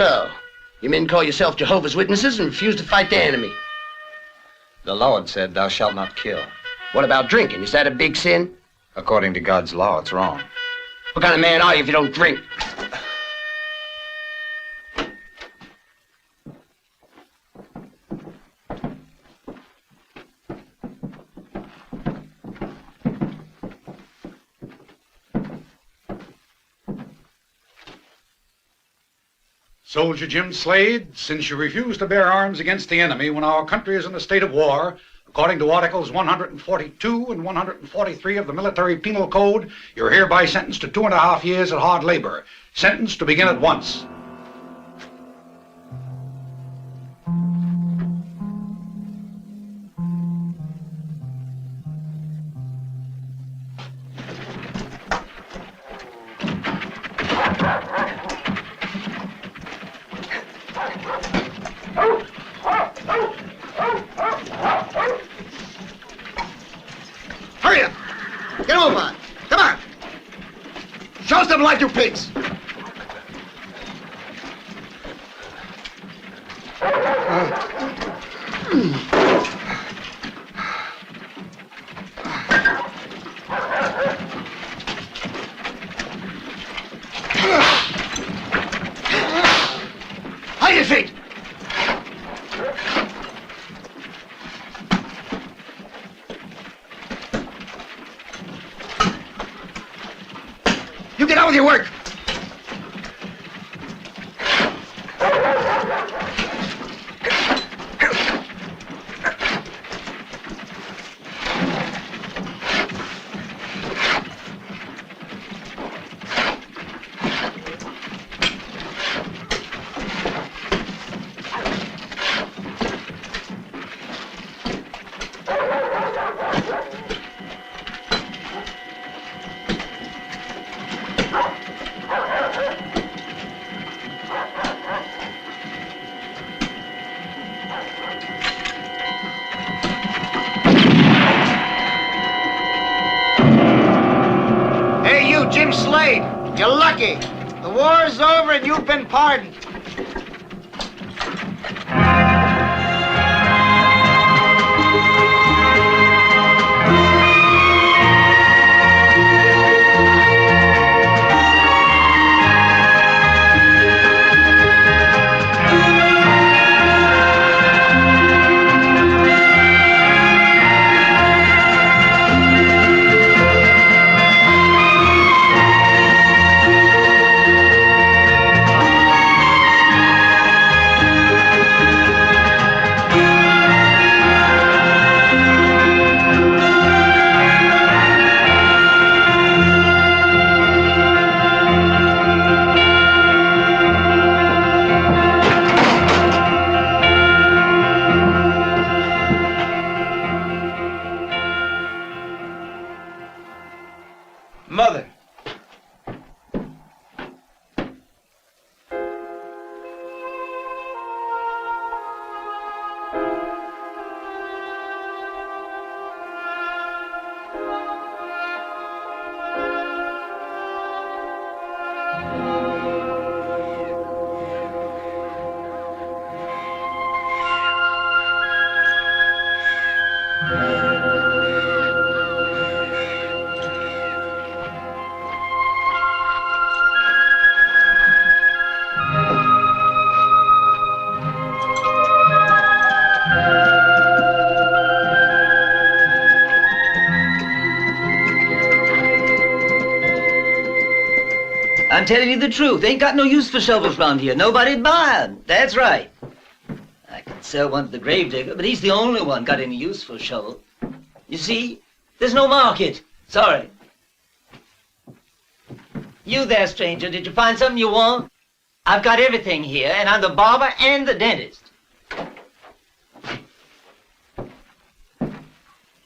So, you men call yourself Jehovah's Witnesses and refuse to fight the enemy. The Lord said, thou shalt not kill. What about drinking? Is that a big sin? According to God's law, it's wrong. What kind of man are you if you don't drink? Soldier Jim Slade, since you refuse to bear arms against the enemy when our country is in a state of war, according to Articles 142 and 143 of the Military Penal Code, you're hereby sentenced to 2.5 years at hard labor. Sentenced to begin at once. Hurry up! Get over! Come on! Show us some life, you pigs! Hide your feet! You get on with your work! Jim Slade, you're lucky. The war is over and you've been pardoned. Mother. I'm telling you the truth. Ain't got no use for shovels round here. Nobody'd buy 'em. That's right. I could sell one to the gravedigger, but he's the only one got any use for a shovel. You see, there's no market. Sorry. You there, stranger, did you find something you want? I've got everything here, and I'm the barber and the dentist.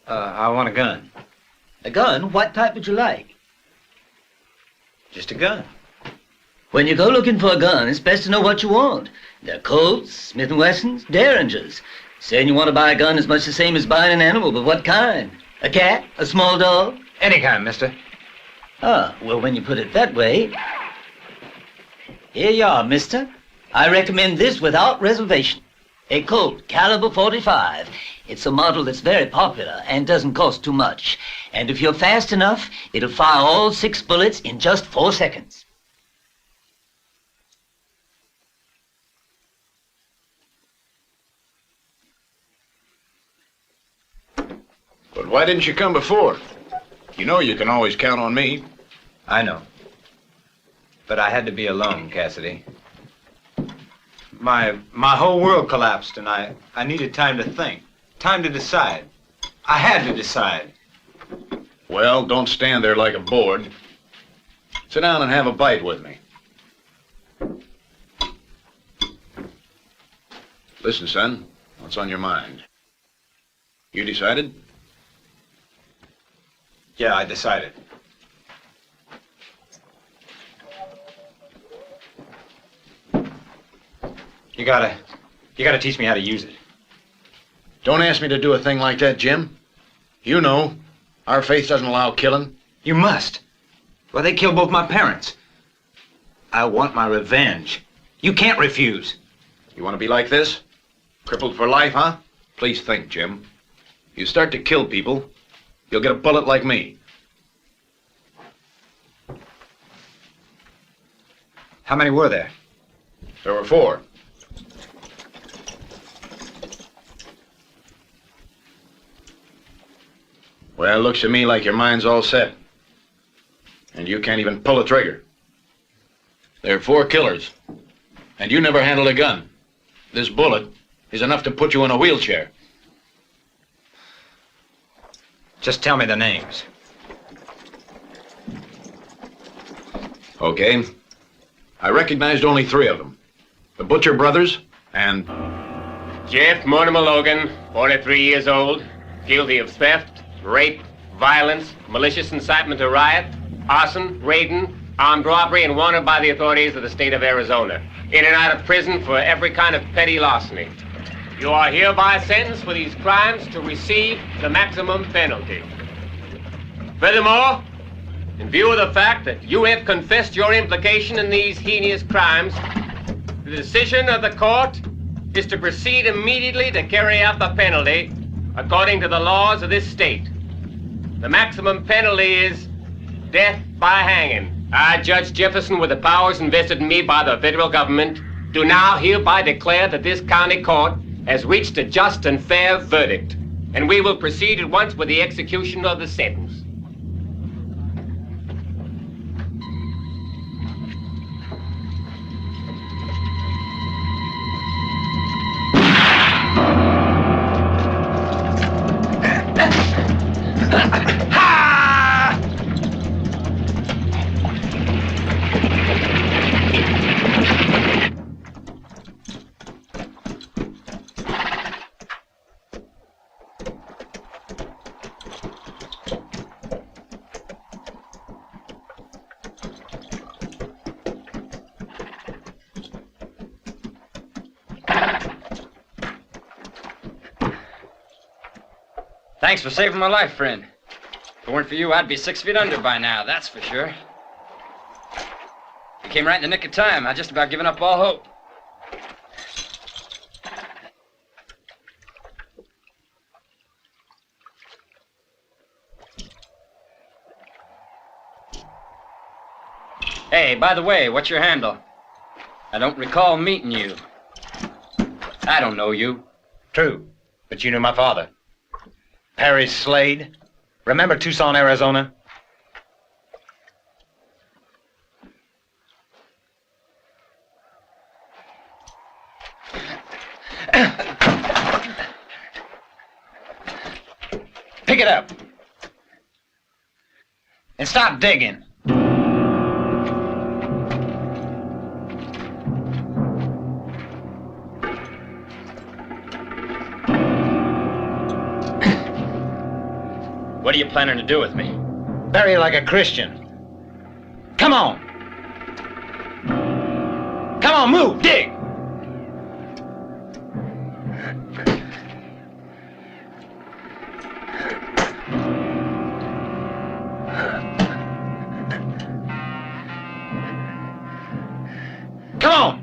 I want a gun. A gun? What type would you like? Just a gun. When you go looking for a gun, it's best to know what you want. There are Colts, Smith & Wessons, Derringers. Saying you want to buy a gun is much the same as buying an animal, but what kind? A cat? A small dog? Any kind, mister. Ah, well, when you put it that way... Here you are, mister. I recommend this without reservation. A Colt, caliber 45. It's a model that's very popular and doesn't cost too much. And if you're fast enough, it'll fire all 6 bullets in just 4 seconds. But why didn't you come before? You know you can always count on me. I know. But I had to be alone, Cassidy. My whole world collapsed, and I needed time to think. Time to decide. I had to decide. Well, don't stand there like a board. Sit down and have a bite with me. Listen, son, what's on your mind? You decided? Yeah, I decided. You gotta teach me how to use it. Don't ask me to do a thing like that, Jim. You know, our faith doesn't allow killing. You must. Well, they killed both my parents. I want my revenge. You can't refuse. You want to be like this? Crippled for life, huh? Please think, Jim. You start to kill people, you'll get a bullet like me. How many were there? There were 4. Well, looks to me like your mind's all set. And you can't even pull a trigger. There are 4 killers. And you never handled a gun. This bullet is enough to put you in a wheelchair. Just tell me the names. Okay. I recognized only 3 of them. The Butcher brothers and... Jeff Mortimer Logan, 43 years old, guilty of theft, rape, violence, malicious incitement to riot, arson, raiding, armed robbery, and wanted by the authorities of the state of Arizona. In and out of prison for every kind of petty larceny. You are hereby sentenced for these crimes to receive the maximum penalty. Furthermore, in view of the fact that you have confessed your implication in these heinous crimes, the decision of the court is to proceed immediately to carry out the penalty according to the laws of this state. The maximum penalty is death by hanging. I, Judge Jefferson, with the powers invested in me by the federal government, do now hereby declare that this county court has reached a just and fair verdict, and we will proceed at once with the execution of the sentence. Thanks for saving my life, friend. If it weren't for you, I'd be 6 feet under by now, that's for sure. You came right in the nick of time. I just about given up all hope. Hey, by the way, what's your handle? I don't recall meeting you. I don't know you. True, but you knew my father. Perry Slade. Remember Tucson, Arizona? Pick it up. And stop digging. What are you planning to do with me? Bury you like a Christian. Come on. Come on, move, dig. Come on.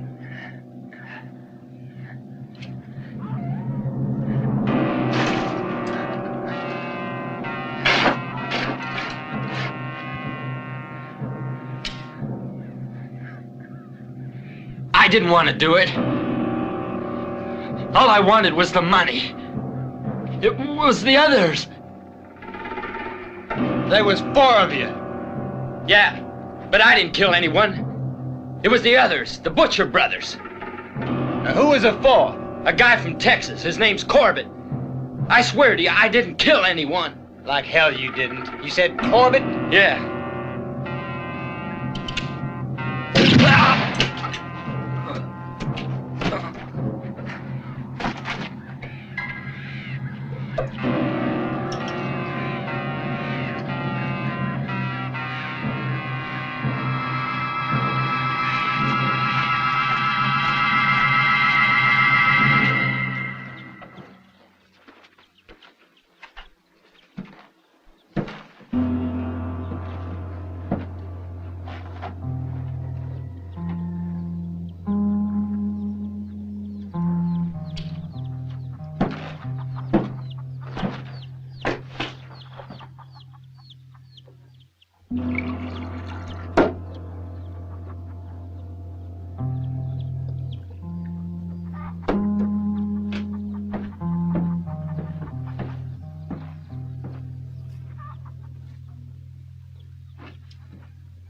didn't want to do it. All I wanted was the money. It was the others. There was 4 of you. Yeah, but I didn't kill anyone. It was the others, the Butcher brothers. Now, who was it for? A guy from Texas. His name's Corbett. I swear to you, I didn't kill anyone. Like hell you didn't. You said Corbett? Yeah.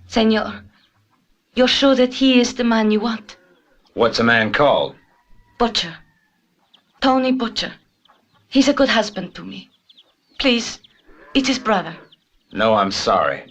Senor, you're sure that he is the man you want? What's a man called? Butcher. Tony Butcher. He's a good husband to me. Please, it's his brother. No, I'm sorry.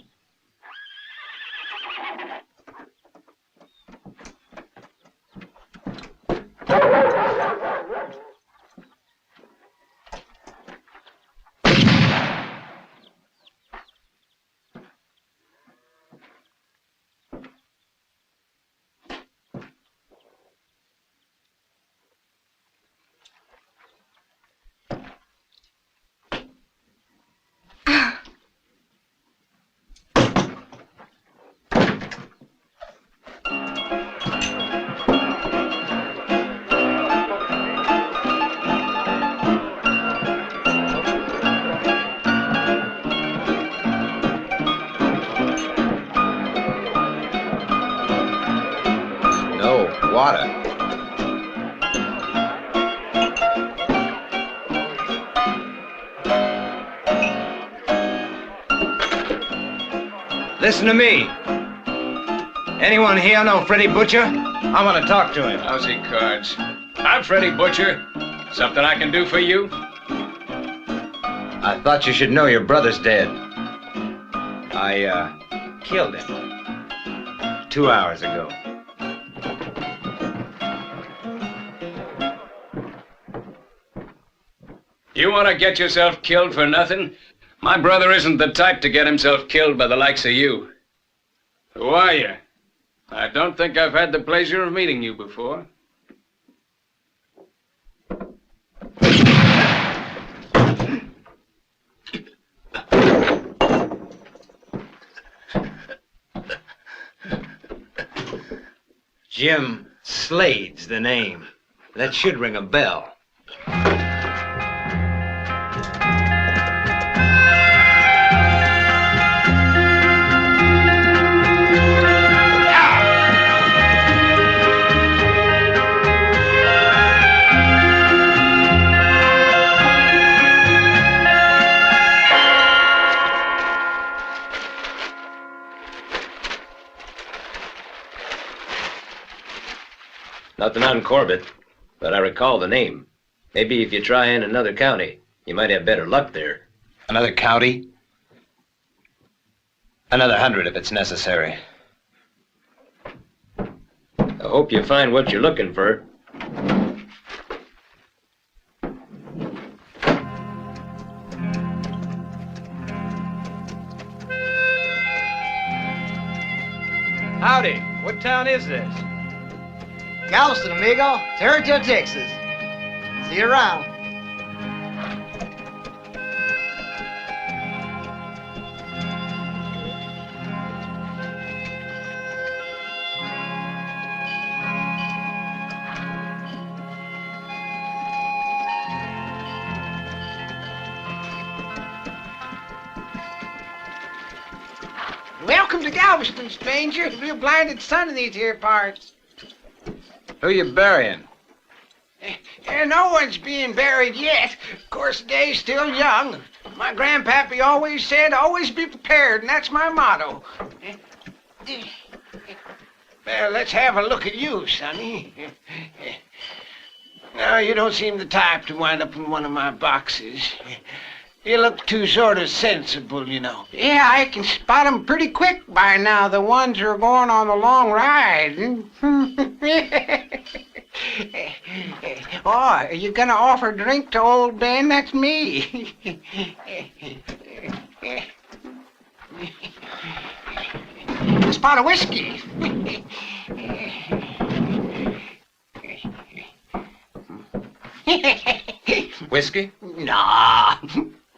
Water. Listen to me. Anyone here know Freddie Butcher? I want to talk to him. How's he, cards? I'm Freddie Butcher. Something I can do for you? I thought you should know your brother's dead. I, killed him 2 hours ago. You want to get yourself killed for nothing? My brother isn't the type to get himself killed by the likes of you. Who are you? I don't think I've had the pleasure of meeting you before. Jim Slade's the name. That should ring a bell. Nothing on Corbett, but I recall the name. Maybe if you try in another county, you might have better luck there. Another county? Another 100 if it's necessary. I hope you find what you're looking for. Howdy. What town is this? Galveston, amigo. Territory, Texas. See you around. Welcome to Galveston, stranger. Real blinded sun in these here parts. Who you burying? No one's being buried yet. Of course, the day's still young. My grandpappy always said, always be prepared, and that's my motto. Well, let's have a look at you, Sonny. Now, you don't seem the type to wind up in one of my boxes. You look too sort of sensible, you know. Yeah, I can spot 'em pretty quick by now, the ones who are going on the long ride. Oh, are you gonna offer a drink to old Ben? That's me. A spot of whiskey. Whiskey? Nah,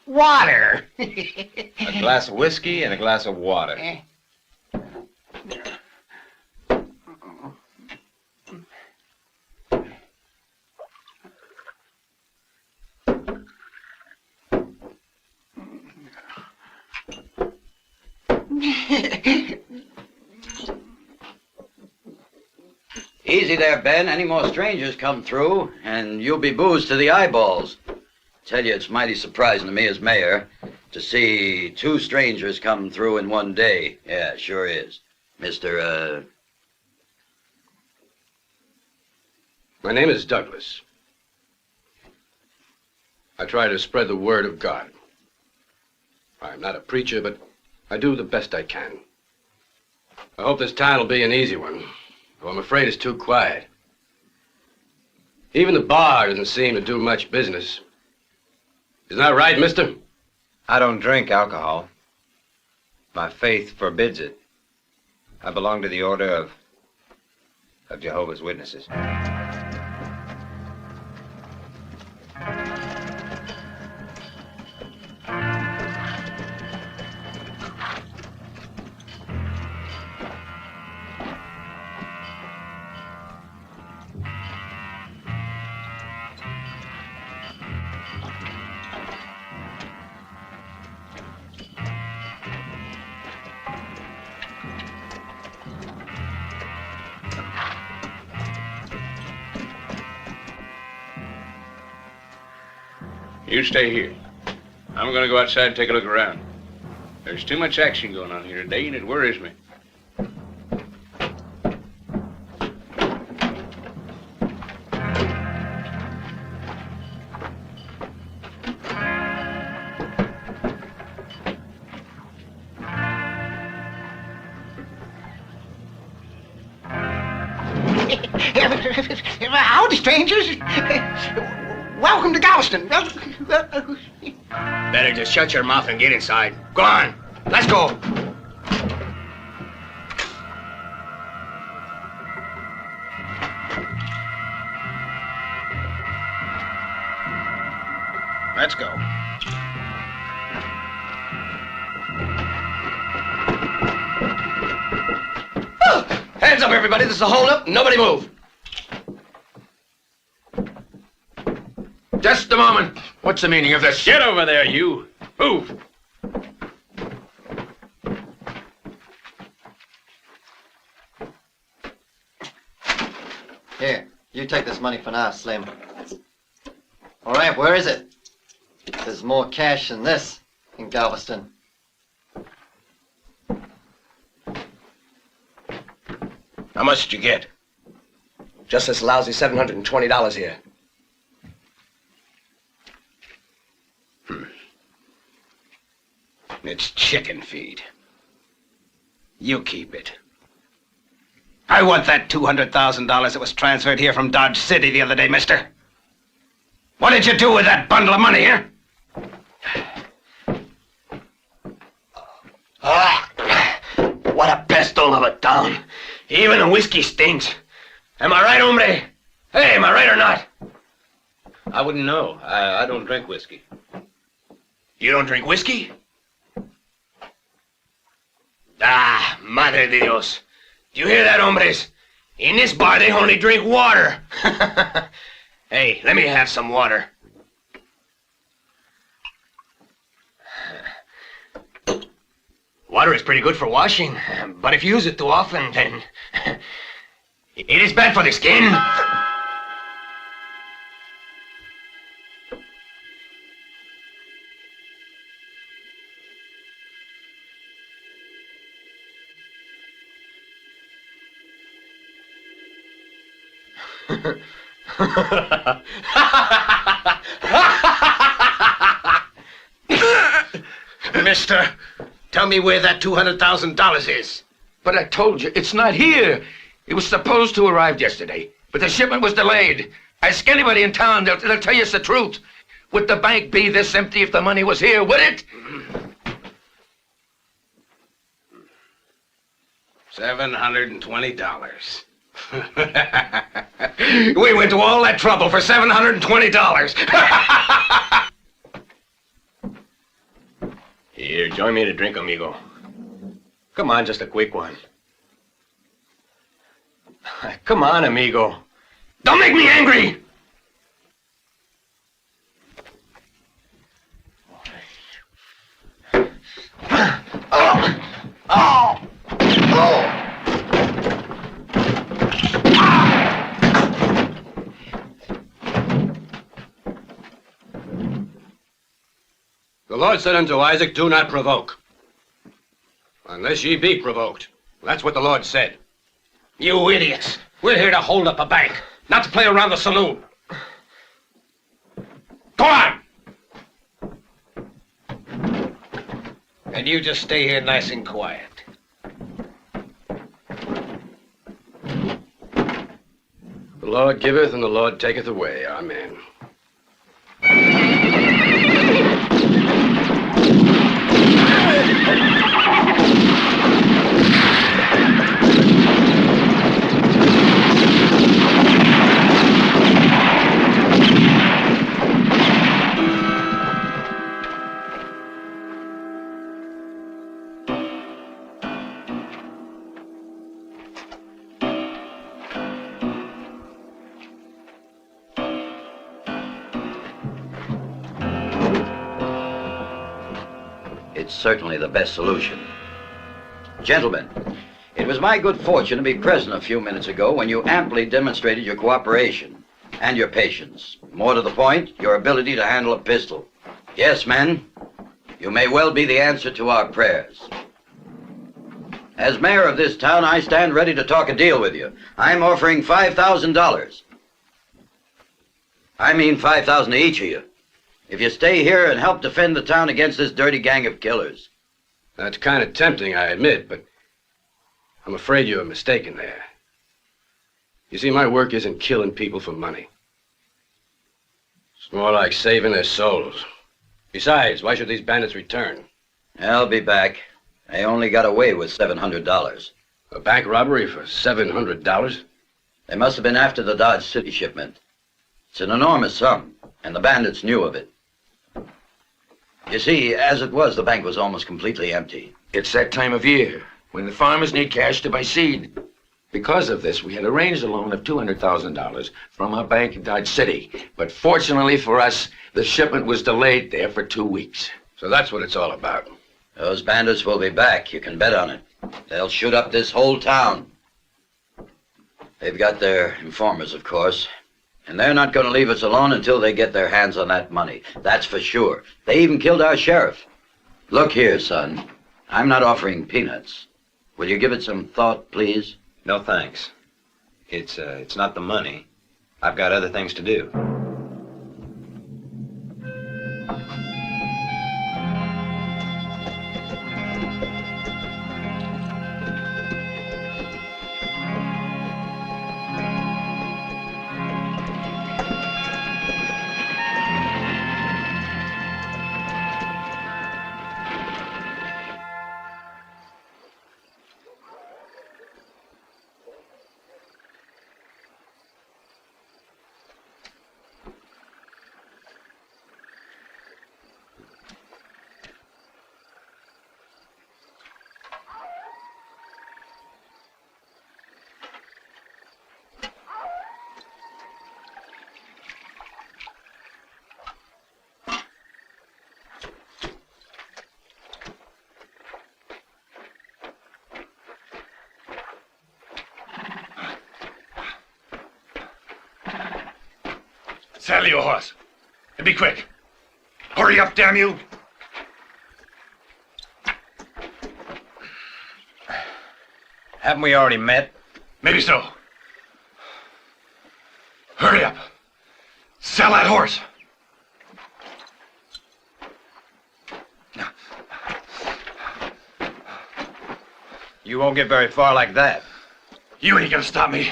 water. A glass of whiskey and a glass of water. Easy there, Ben. Any more strangers come through, and you'll be boozed to the eyeballs. Tell you, it's mighty surprising to me as mayor to see 2 strangers come through in one day. Yeah, sure is. Mr. My name is Douglas. I try to spread the word of God. I'm not a preacher, but I do the best I can. I hope this town will be an easy one. Well, I'm afraid it's too quiet. Even the bar doesn't seem to do much business. Isn't that right, mister? I don't drink alcohol. My faith forbids it. I belong to the order of Jehovah's Witnesses. You stay here. I'm gonna go outside and take a look around. There's too much action going on here today, and it worries me. Howdy, strangers. Welcome to Galveston. Better just shut your mouth and get inside. Go on. Let's go. Let's go. Hands up, everybody. This is a hold-up. Nobody move. Just a moment. What's the meaning of this? Get over there, you. Move. Here, you take this money for now, Slim. All right, where is it? There's more cash than this in Galveston. How much did you get? Just this lousy $720 here. It's chicken feed. You keep it. I want that $200,000 that was transferred here from Dodge City the other day, mister. What did you do with that bundle of money, huh? What a pestole of a town. Even the whiskey stinks. Am I right, hombre? Hey, am I right or not? I wouldn't know. I don't drink whiskey. You don't drink whiskey? Ah, madre de Dios. Do you hear that, hombres? In this bar, they only drink water. Hey, let me have some water. Water is pretty good for washing, but if you use it too often, then It is bad for the skin. Mister, tell me where that $200,000 is. But I told you, it's not here. It was supposed to arrive yesterday, but the shipment was delayed. Ask anybody in town, they'll tell you it's the truth. Would the bank be this empty if the money was here, would it? $720. We went to all that trouble for $720. Here, join me in a drink, amigo. Come on, just a quick one. Come on, amigo. Don't make me angry! The Lord said unto Isaac, do not provoke, unless ye be provoked. That's what the Lord said. You idiots! We're here to hold up a bank, not to play around the saloon. Go on! And you just stay here nice and quiet. The Lord giveth and the Lord taketh away. Amen. It's certainly the best solution. Gentlemen, it was my good fortune to be present a few minutes ago when you amply demonstrated your cooperation and your patience. More to the point, your ability to handle a pistol. Yes, men, you may well be the answer to our prayers. As mayor of this town, I stand ready to talk a deal with you. I'm offering $5,000. I mean $5,000 to each of you. If you stay here and help defend the town against this dirty gang of killers. That's kind of tempting, I admit, but I'm afraid you're mistaken there. You see, my work isn't killing people for money. It's more like saving their souls. Besides, why should these bandits return? I'll be back. They only got away with $700. A bank robbery for $700? They must have been after the Dodge City shipment. It's an enormous sum, and the bandits knew of it. You see, as it was, the bank was almost completely empty. It's that time of year when the farmers need cash to buy seed. Because of this, we had arranged a loan of $200,000 from our bank in Dodge City. But fortunately for us, the shipment was delayed there for 2 weeks. So that's what it's all about. Those bandits will be back, you can bet on it. They'll shoot up this whole town. They've got their informers, of course. And they're not going to leave us alone until they get their hands on that money. That's for sure. They even killed our sheriff. Look here, son. I'm not offering peanuts. Will you give it some thought, please? No, thanks. It's not the money. I've got other things to do. Saddle your horse. And be quick. Hurry up, damn you. Haven't we already met? Maybe so. Hurry up. Sell that horse. You won't get very far like that. You ain't gonna stop me.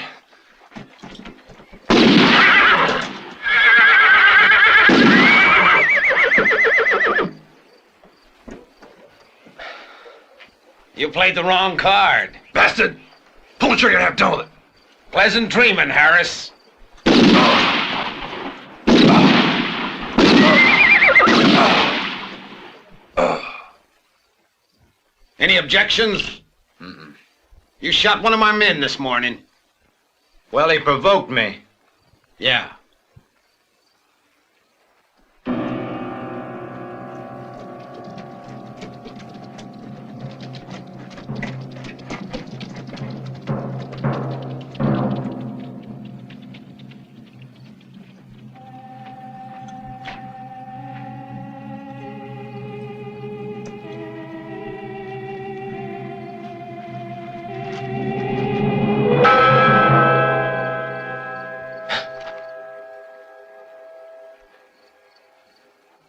You played the wrong card. Bastard! Pull the trigger and have done with it. Pleasant dreaming, Harris. Any objections? Mm-mm. You shot one of my men this morning. Well, he provoked me. Yeah.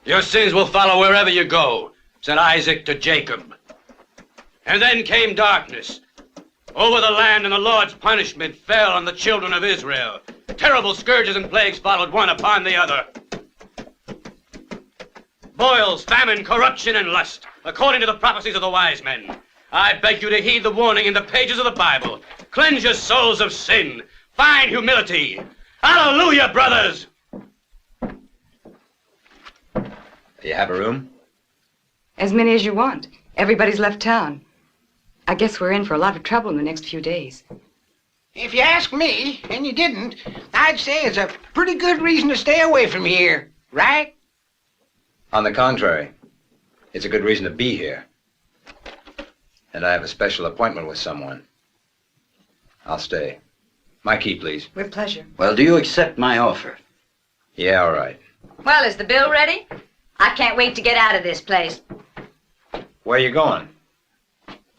Your sins will follow wherever you go, said Isaac to Jacob. And then came darkness over the land, and the Lord's punishment fell on the children of Israel. Terrible scourges and plagues followed one upon the other. Boils, famine, corruption, and lust, according to the prophecies of the wise men. I beg you to heed the warning in the pages of the Bible. Cleanse your souls of sin. Find humility. Hallelujah, brothers! Do you have a room? As many as you want. Everybody's left town. I guess we're in for a lot of trouble in the next few days. If you ask me, and you didn't, I'd say it's a pretty good reason to stay away from here, right? On the contrary, it's a good reason to be here. And I have a special appointment with someone. I'll stay. My key, please. With pleasure. Well, do you accept my offer? Yeah, all right. Well, is the bill ready? I can't wait to get out of this place. Where are you going?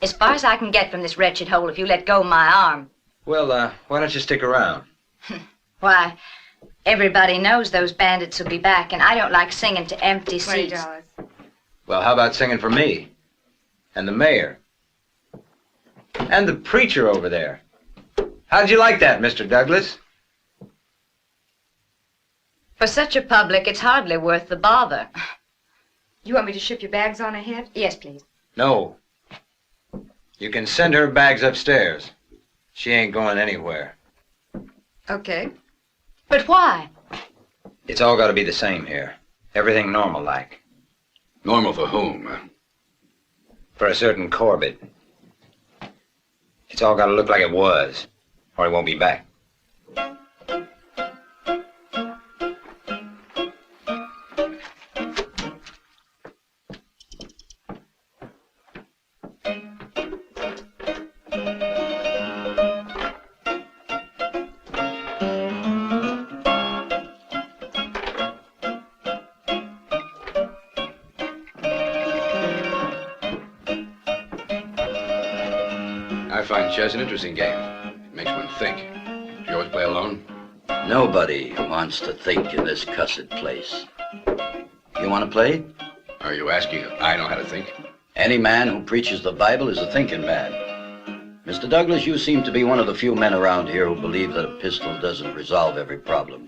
As far as I can get from this wretched hole if you let go of my arm. Well, why don't you stick around? Why, everybody knows those bandits will be back, and I don't like singing to empty seats. $20. Well, how about singing for me? And the mayor? And the preacher over there? How'd you like that, Mr. Douglas? For such a public, it's hardly worth the bother. You want me to ship your bags on ahead? Yes, please. No. You can send her bags upstairs. She ain't going anywhere. Okay. But why? It's all got to be the same here. Everything normal-like. Normal for whom? For a certain Corbett. It's all got to look like it was, or he won't be back. I find chess an interesting game. It makes one think. Do you always play alone? Nobody wants to think in this cussed place. You want to play? Are you asking if I know how to think? Any man who preaches the Bible is a thinking man. Mr. Douglas, you seem to be one of the few men around here who believe that a pistol doesn't resolve every problem.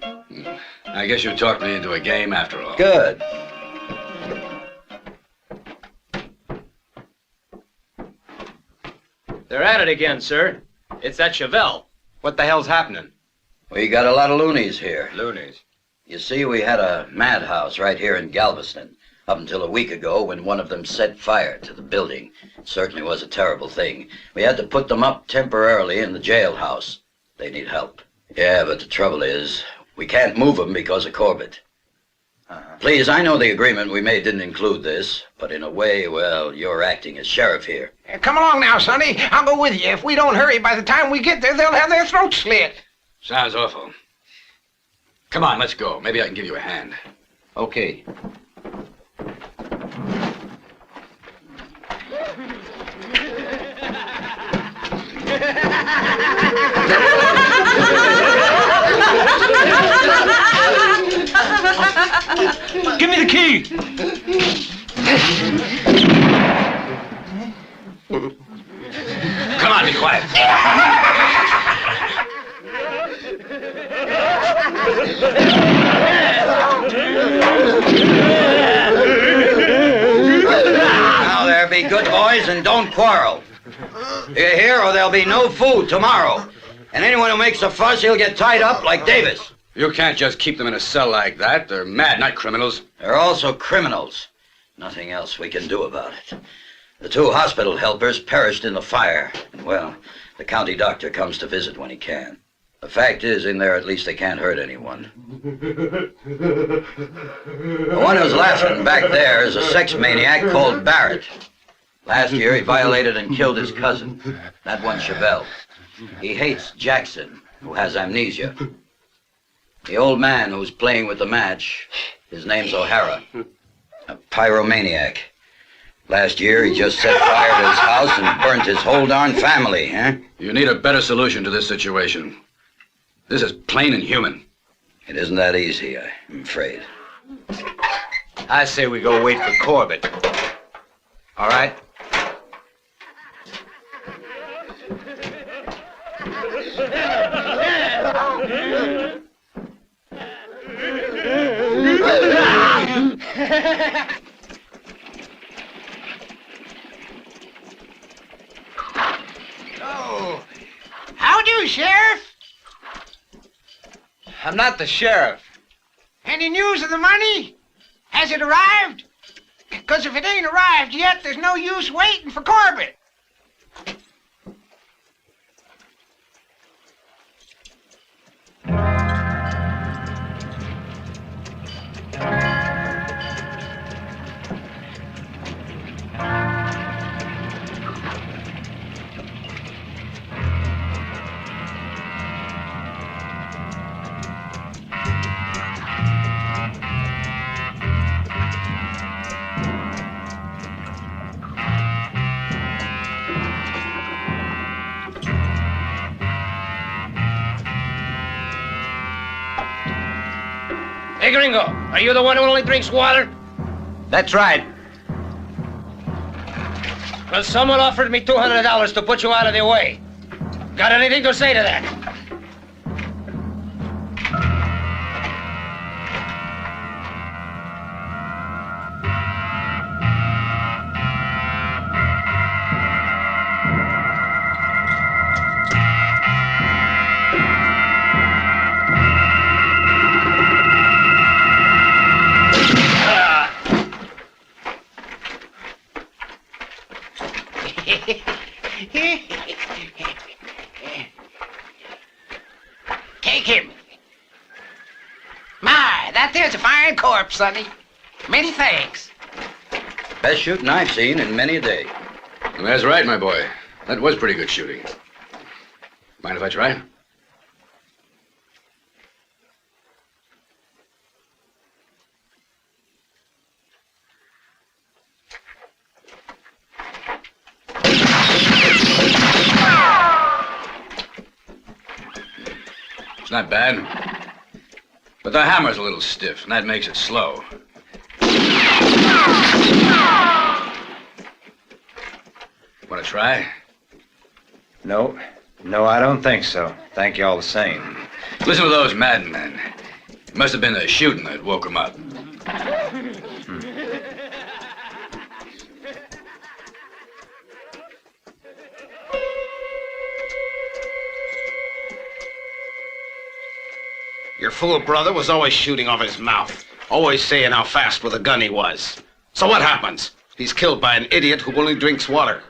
I guess you talked me into a game after all. Good. They're at it again, sir. It's that Chavel. What the hell's happening? We got a lot of loonies here. Loonies? You see, we had a madhouse right here in Galveston, up until a week ago when one of them set fire to the building. It certainly was a terrible thing. We had to put them up temporarily in the jailhouse. They need help. Yeah, but the trouble is, we can't move them because of Corbett. Please, I know the agreement we made didn't include this, but in a way, well, you're acting as sheriff here. Come along now, Sonny. I'll go with you. If we don't hurry, by the time we get there, they'll have their throats slit. Sounds awful. Come on, let's go. Maybe I can give you a hand. Okay. Give me the key! Come on, be quiet. Now there, be good boys and don't quarrel. You hear, or there'll be no food tomorrow. And anyone who makes a fuss, he'll get tied up like Davis. You can't just keep them in a cell like that. They're mad, not criminals. They're also criminals. Nothing else we can do about it. The 2 hospital helpers perished in the fire. And, well, the county doctor comes to visit when he can. The fact is, in there, at least they can't hurt anyone. The one who's laughing back there is a sex maniac called Barrett. Last year, he violated and killed his cousin, that one Chavel. He hates Jackson, who has amnesia. The old man who's playing with the match, his name's O'Hara, a pyromaniac. Last year, he just set fire to his house and burnt his whole darn family, huh? You need a better solution to this situation. This is plain inhuman. It isn't that easy, I'm afraid. I say we go wait for Corbett. All right? Oh, how do, Sheriff? I'm not the sheriff. Any news of the money? Has it arrived? Because if it ain't arrived yet, there's no use waiting for Corbett. Hey, Gringo, are you the one who only drinks water? That's right. Well, someone offered me $200 to put you out of their way. Got anything to say to that? Take him. My, that there's a fine corpse, sonny. Many thanks. Best shooting I've seen in many a day. That's right, my boy. That was pretty good shooting. Mind if I try? It's not bad. But the hammer's a little stiff, and that makes it slow. Want to try? No. No, I don't think so. Thank you all the same. Listen to those madmen. It must have been the shooting that woke them up. Your fool brother was always shooting off his mouth, always saying how fast with a gun he was. So what happens? He's killed by an idiot who only drinks water.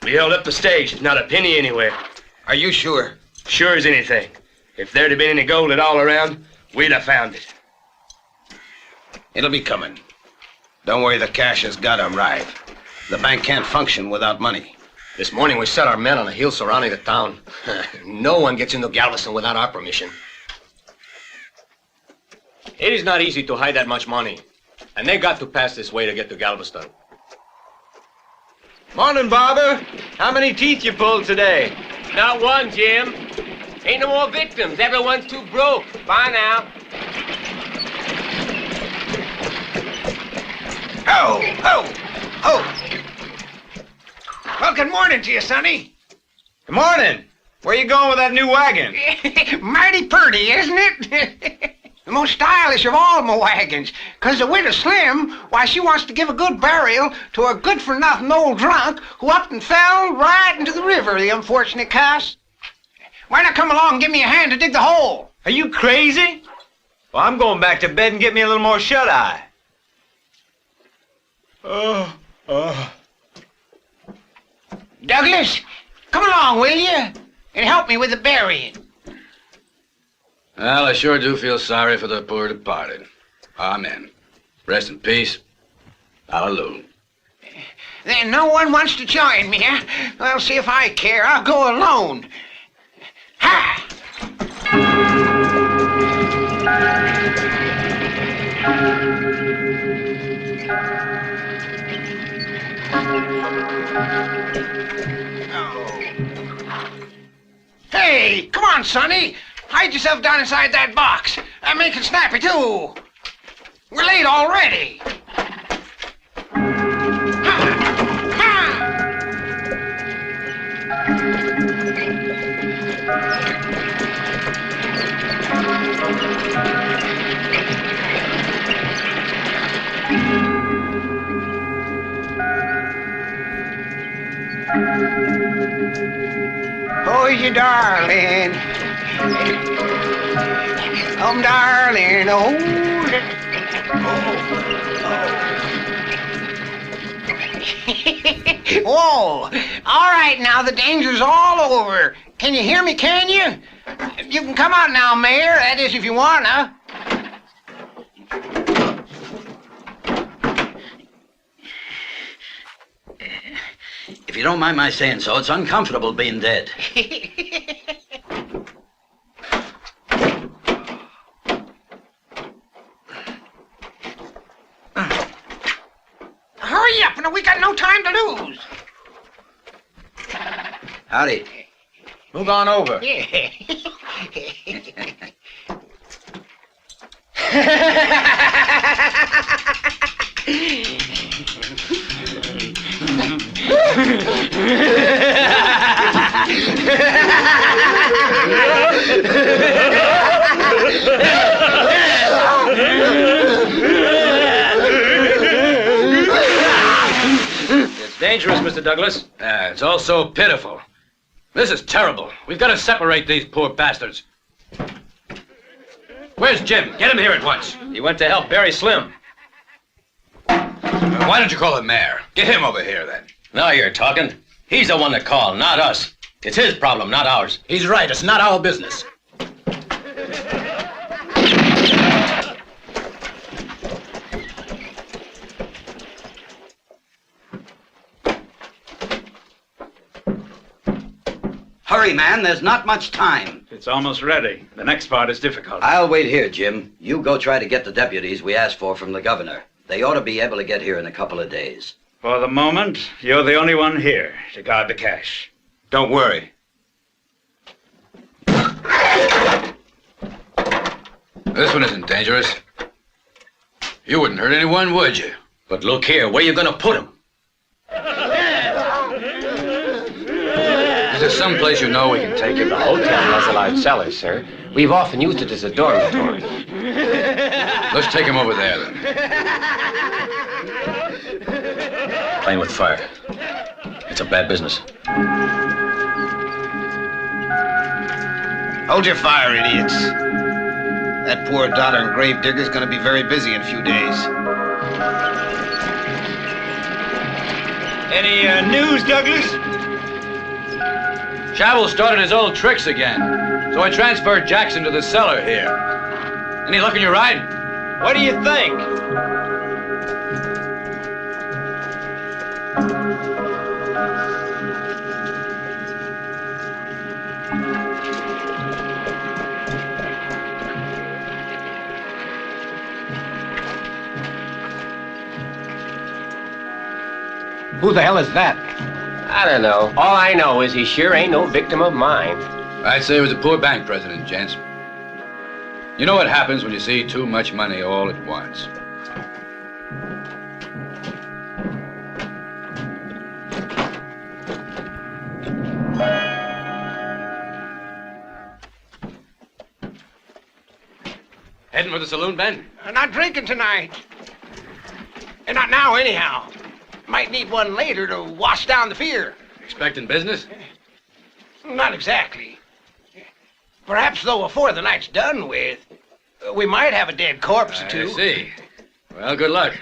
We held up the stage, not a penny anywhere. Are you sure? Sure as anything. If there'd have been any gold at all around, we'd have found it. It'll be coming. Don't worry, the cash has got to arrive. The bank can't function without money. This morning we set our men on a hill surrounding the town. No one gets into Galveston without our permission. It is not easy to hide that much money. And they got to pass this way to get to Galveston. Morning, Barber. How many teeth you pulled today? Not one, Jim. Ain't no more victims. Everyone's too broke. Bye now. Oh, oh, oh. Well, good morning to you, Sonny. Good morning. Where you going with that new wagon? Mighty purty, isn't it? The most stylish of all my wagons. 'Cause the widow Slim, why, she wants to give a good burial to a good-for-nothing old drunk who up and fell right into the river, the unfortunate cuss. Why not come along and give me a hand to dig the hole? Are you crazy? Well, I'm going back to bed and get me a little more shut-eye. Douglas, come along, will you? And help me with the burying. Well, I sure do feel sorry for the poor departed. Amen. Rest in peace. Hallelujah. Then no one wants to join me, huh? Well, see if I care. I'll go alone. Ha! Hey, come on, Sonny. Hide yourself down inside that box. I'm making snappy, too. We're late already. Oh, you darling. Darling, oh. Whoa. All right, now, the danger's all over. Can you hear me, can you? You can come out now, Mayor. That is, if you wanna. If you don't mind my saying so, it's uncomfortable being dead. Hurry up, we got no time to lose. Howdy. Move on over. Yeah. It's dangerous, Mr. Douglas. It's also pitiful. This is terrible. We've got to separate these poor bastards. Where's Jim? Get him here at once. He went to help bury Slim. Why don't you call the mayor? Get him over here, then. Now you're talking. He's the one that called, not us. It's his problem, not ours. He's right. It's not our business. Hurry, man. There's not much time. It's almost ready. The next part is difficult. I'll wait here, Jim. You go try to get the deputies we asked for from the governor. They ought to be able to get here in a couple of days. For the moment, you're the only one here to guard the cash. Don't worry. This one isn't dangerous. You wouldn't hurt anyone, would you? But look here, where you gonna put him? Is there some place you know we can take him? The hotel has a large cellar, sir. We've often used it as a dormitory. Let's take him over there, then. Playing with fire. It's a bad business. Hold your fire, idiots. That poor daughter and grave digger's gonna be very busy in a few days. Any news, Douglas? Chavel started his old tricks again, so I transferred Jackson to the cellar here. Any luck in your ride? What do you think? Who the hell is that? I don't know. All I know is he sure ain't no victim of mine. I'd say he was a poor bank president, gents. You know what happens when you see too much money all at once. Heading for the saloon, Ben? Not drinking tonight. And not now, anyhow. Might need one later to wash down the fear. Expecting business? Not exactly. Perhaps, though, before the night's done with, we might have a dead corpse or two. I see. Well, good luck.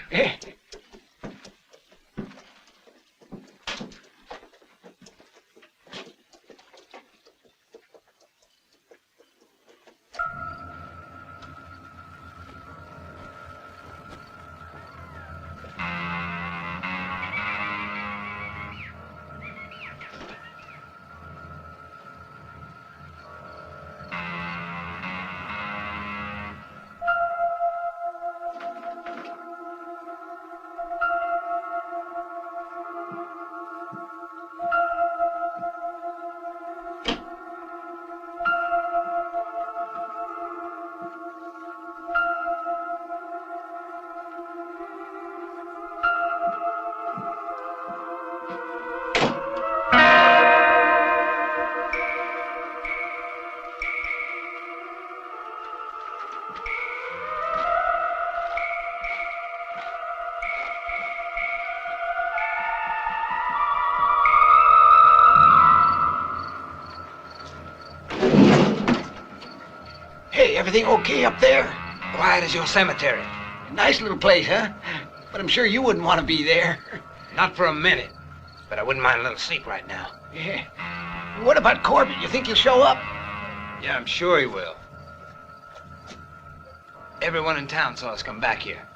Everything okay up there? Quiet as your cemetery. Nice little place, huh? But I'm sure you wouldn't want to be there. Not for a minute. But I wouldn't mind a little sleep right now. Yeah. What about Corbett? You think he'll show up? Yeah, I'm sure he will. Everyone in town saw us come back here.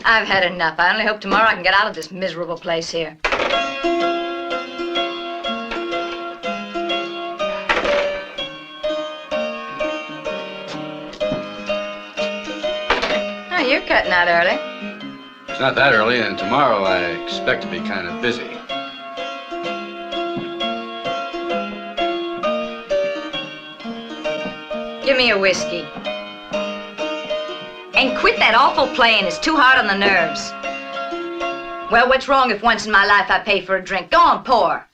I've had enough. I only hope tomorrow I can get out of this miserable place here. Oh, you're cutting out early. It's not that early, and tomorrow I expect to be kind of busy. Give me a whiskey. And quit that awful playing. It's too hard on the nerves. Well, what's wrong if once in my life I pay for a drink? Go on, pour.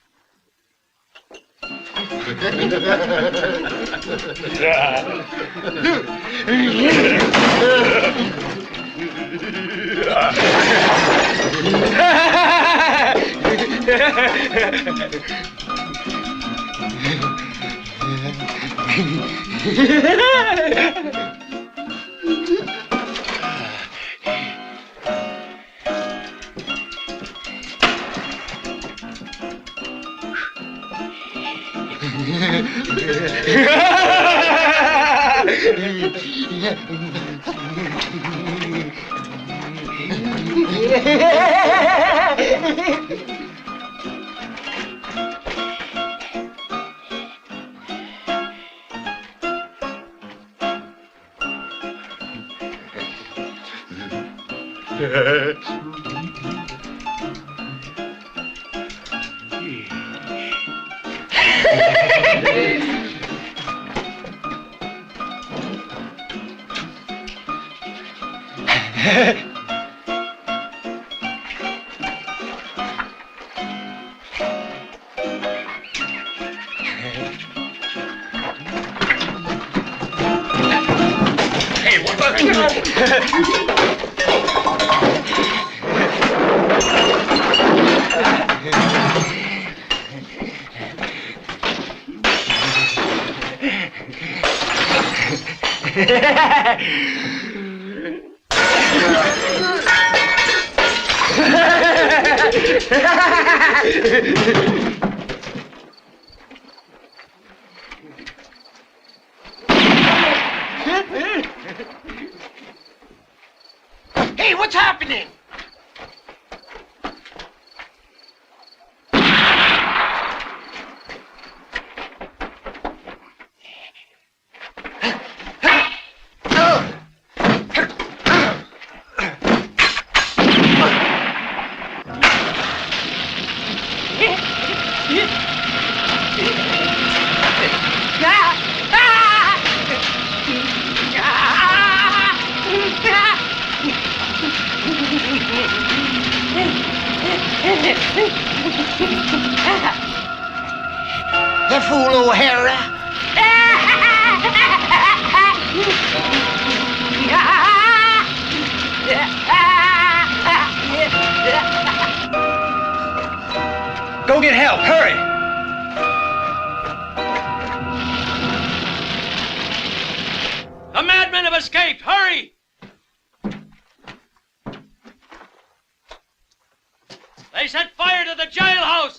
Hey, what's happening? You fool, O'Hara. Go get help, hurry! The madmen have escaped, hurry! They set fire to the jailhouse!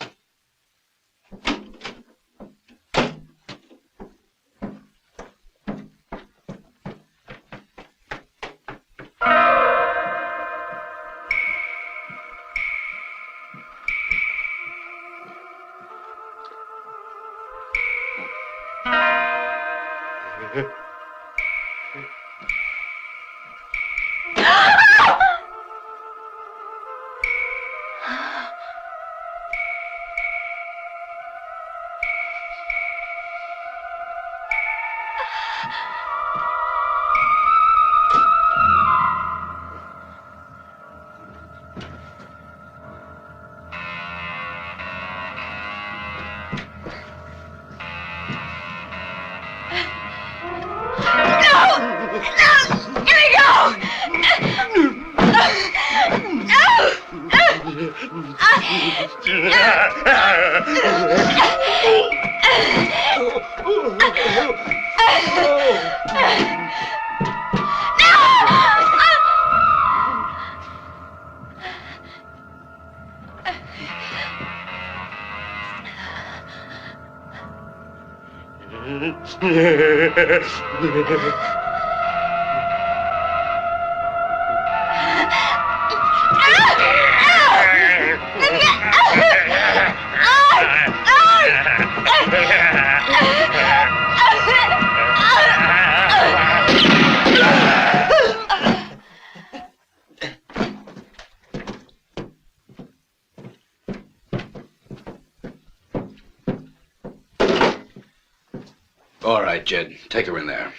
All right, Jed. Take her in there.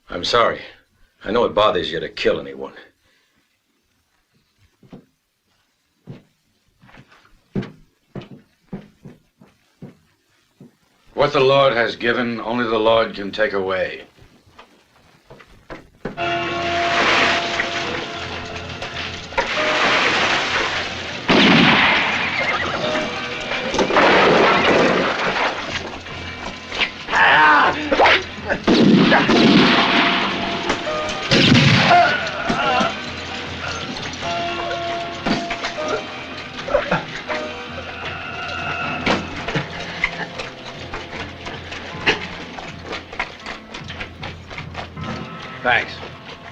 I'm sorry. I know it bothers you to kill anyone. What the Lord has given, only the Lord can take away.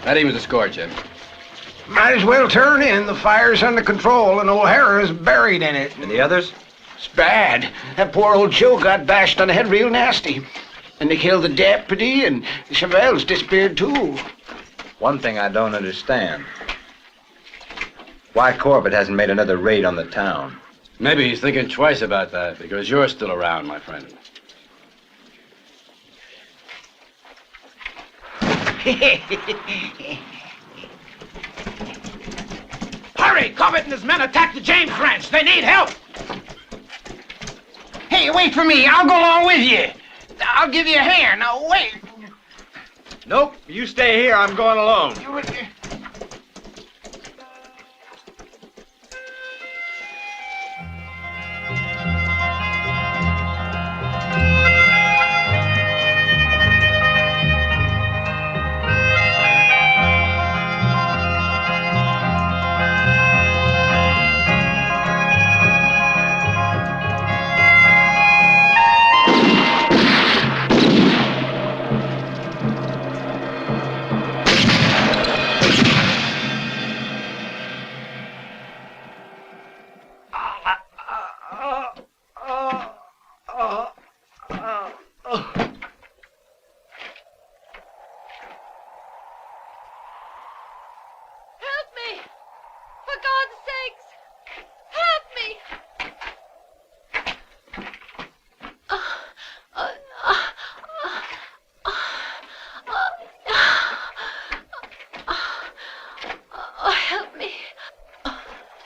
That evens the score, Jim. Might as well turn in. The fire's under control, and O'Hara's buried in it. And the others? It's bad. That poor old Joe got bashed on the head real nasty. And they killed the deputy, and Chavel's disappeared too. One thing I don't understand. Why Corbett hasn't made another raid on the town? Maybe he's thinking twice about that, because you're still around, my friend. Hurry! Corbett and his men attacked the James Ranch. They need help. Hey, wait for me. I'll go along with you. I'll give you a hand. Now, wait. Nope. You stay here. I'm going alone.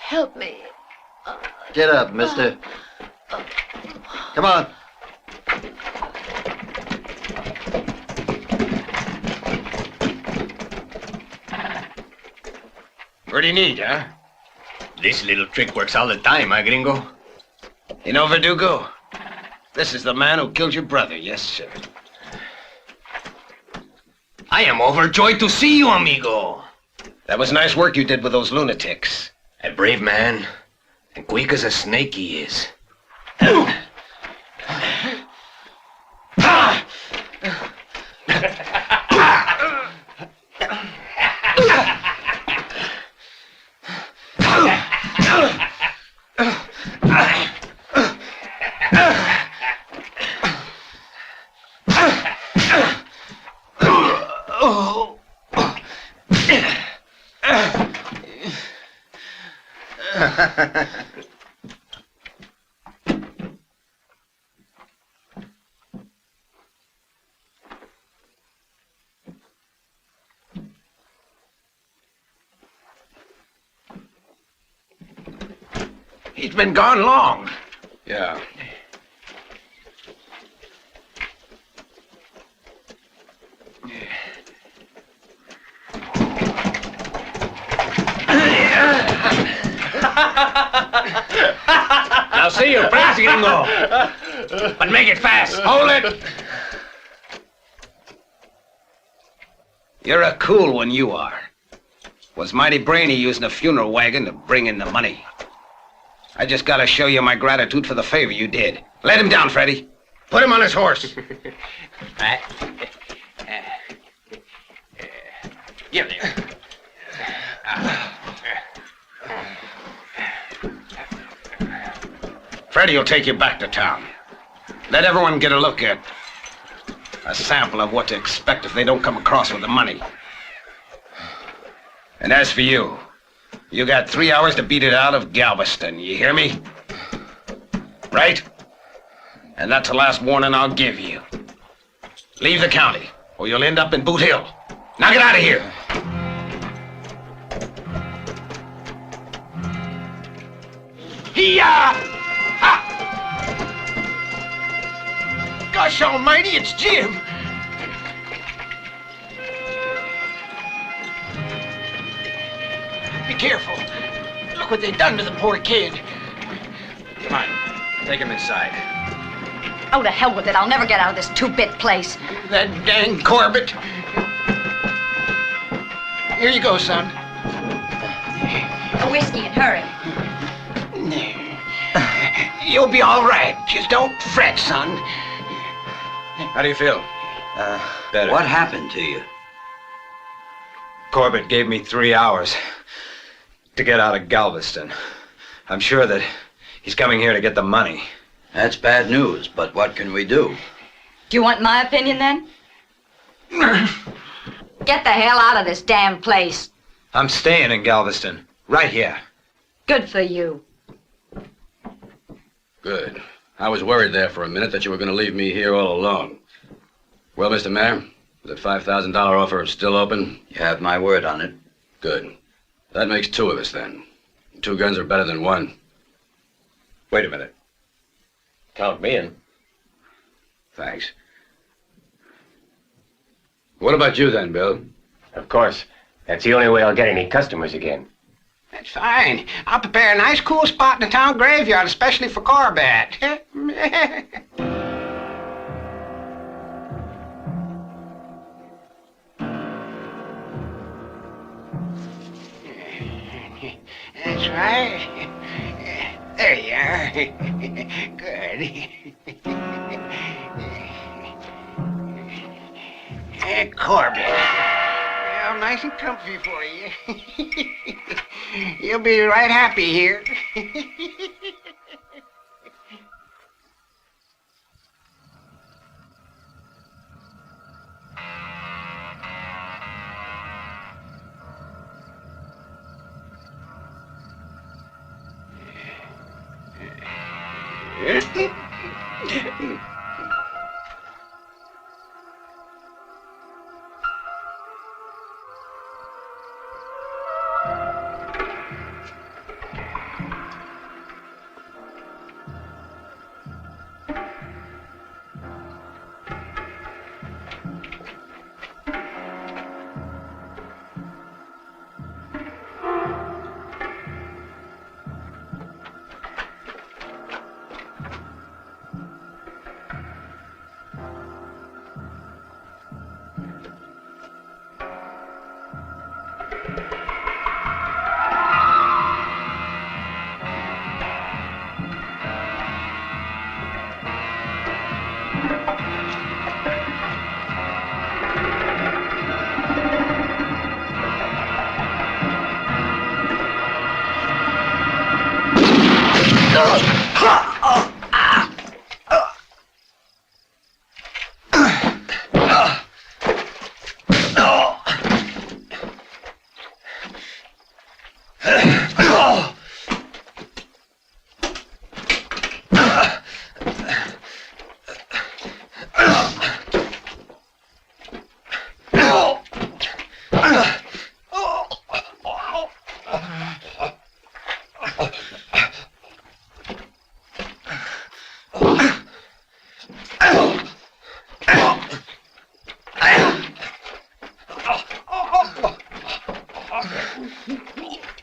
Help me. Get up, mister. Come on. What do you need, huh? This little trick works all the time, my gringo. You know, Verdugo, this is the man who killed your brother, yes, sir. I am overjoyed to see you, amigo. That was nice work you did with those lunatics. A brave man, and quick as a snake he is. He's been gone long. Yeah. Now see your friends, gringo. But make it fast. Hold it! You're a cool one, you are. Was mighty brainy using a funeral wagon to bring in the money. I just gotta show you my gratitude for the favor you did. Let him down, Freddy. Put him on his horse. Give there. Freddy will take you back to town. Let everyone get a look at a sample of what to expect if they don't come across with the money. And as for you, you got 3 hours to beat it out of Galveston, you hear me? Right? And that's the last warning I'll give you. Leave the county, or you'll end up in Boot Hill. Now get out of here! He-ya! Gosh almighty, it's Jim! Be careful. Look what they've done to the poor kid. Come on, take him inside. Oh, to hell with it. I'll never get out of this two-bit place. That dang Corbett. Here you go, son. A whiskey and hurry. You'll be all right. Just don't fret, son. How do you feel? Better. What happened to you? Corbett gave me 3 hours to get out of Galveston. I'm sure that he's coming here to get the money. That's bad news, but what can we do? Do you want my opinion then? Get the hell out of this damn place. I'm staying in Galveston, right here. Good for you. Good. I was worried there for a minute that you were going to leave me here all alone. Well, Mr. Mayor, is that $5,000 offer still open? You have my word on it. Good. That makes 2 of us then. 2 guns are better than 1. Wait a minute. Count me in. Thanks. What about you then, Bill? Of course. That's the only way I'll get any customers again. That's fine. I'll prepare a nice cool spot in the town graveyard, especially for Corbett. That's right. There you are. Good. Corbett. Well, nice and comfy for you. You'll be right happy here.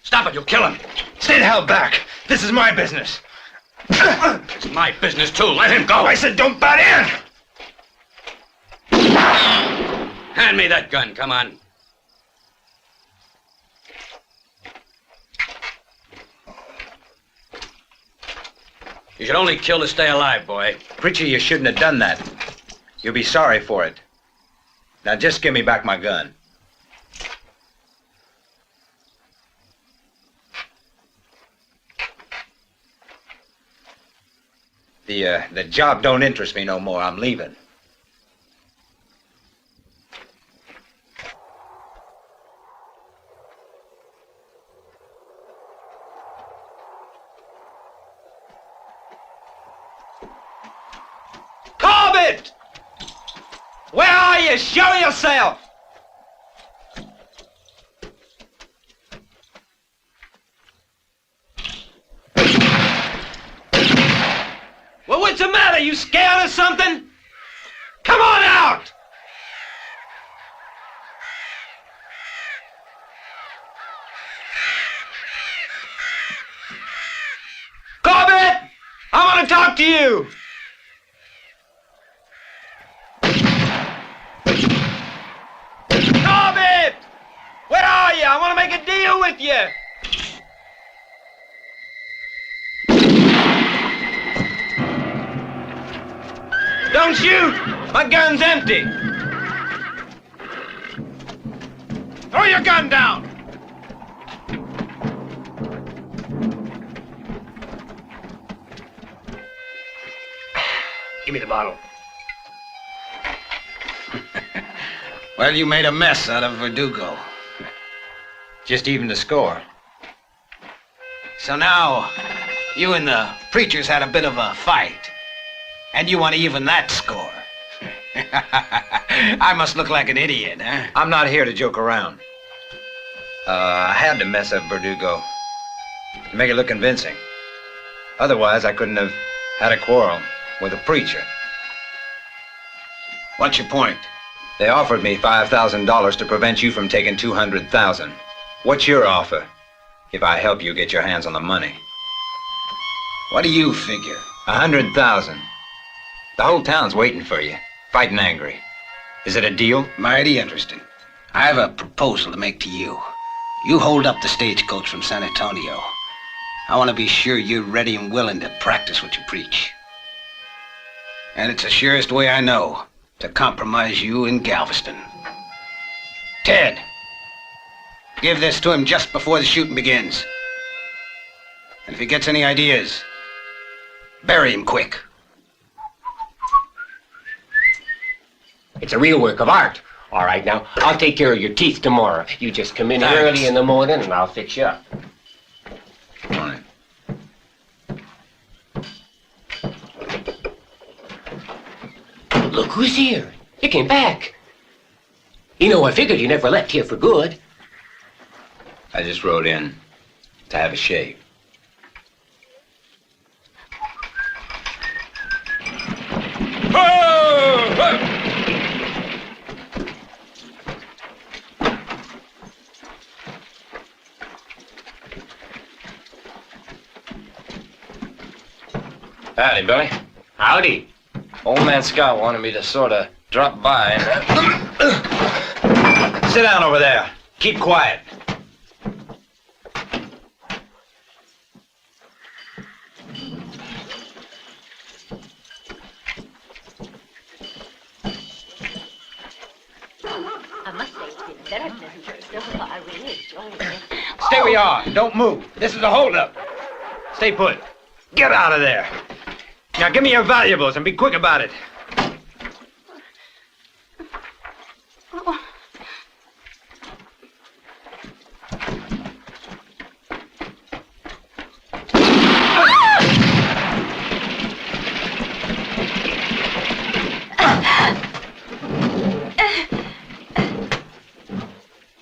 Stop it, you'll kill him. Stay the hell back. This is my business. It's my business, too. Let him go. I said don't butt in. Hand me that gun, come on. You should only kill to stay alive, boy. Preacher, you shouldn't have done that. You'll be sorry for it. Now just give me back my gun. The job don't interest me no more. I'm leaving. Corbett! Where are you? Show yourself! Well, what's the matter? You scared or something? Come on out! Corbett! I want to talk to you! Corbett! Where are you? I want to make a deal with you! Don't shoot! My gun's empty! Throw your gun down! Give me the bottle. Well, you made a mess out of Verdugo. Just even the score. So now, you and the preachers had a bit of a fight. And you want to even that score. I must look like an idiot, huh? I'm not here to joke around. I had to mess up Verdugo to make it look convincing. Otherwise, I couldn't have had a quarrel with a preacher. What's your point? They offered me $5,000 to prevent you from taking $200,000. What's your offer if I help you get your hands on the money? What do you figure? $100,000. The whole town's waiting for you, fighting angry. Is it a deal? Mighty interesting. I have a proposal to make to you. You hold up the stagecoach from San Antonio. I want to be sure you're ready and willing to practice what you preach. And it's the surest way I know to compromise you in Galveston. Ted, give this to him just before the shooting begins. And if he gets any ideas, bury him quick. It's a real work of art. All right, now, I'll take care of your teeth tomorrow. You just come in Thanks. early in the morning and I'll fix you up. Fine. Look who's here. You came back. You know, I figured you never left here for good. I just rode in to have a shave. Howdy, Billy. Howdy. Old man Scott wanted me to sort of drop by and... Sit down over there. Keep quiet. I must say it's been very pleasant to discover. I really enjoyed it. Stay where you are. Don't move. This is a holdup. Stay put. Get out of there. Now give me your valuables and be quick about it.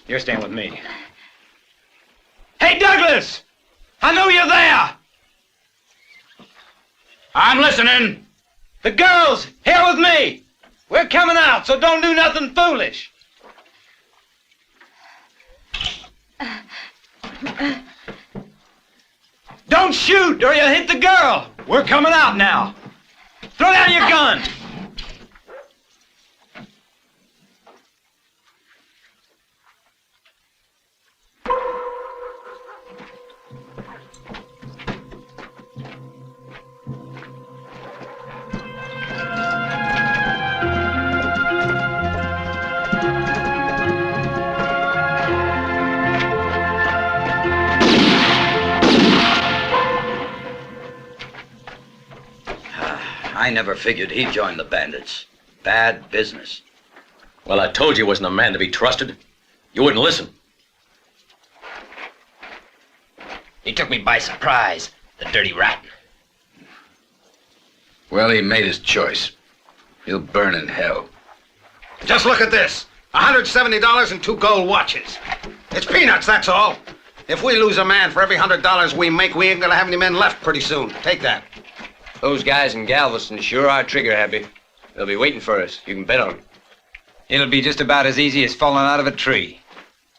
You're staying with me. Hey, Douglas! I know you're there! I'm listening. The girls, here with me! We're coming out, so don't do nothing foolish. Don't shoot, or you'll hit the girl. We're coming out now. Throw down your gun. I never figured he'd join the bandits. Bad business. Well, I told you he wasn't a man to be trusted. You wouldn't listen. He took me by surprise, the dirty rat. Well, he made his choice. He'll burn in hell. Just look at this. $170 and 2 gold watches. It's peanuts, that's all. If we lose a man for every $100 we make, we ain't gonna have any men left pretty soon. Take that. Those guys in Galveston sure are trigger happy. They'll be waiting for us. You can bet on it. It'll be just about as easy as falling out of a tree.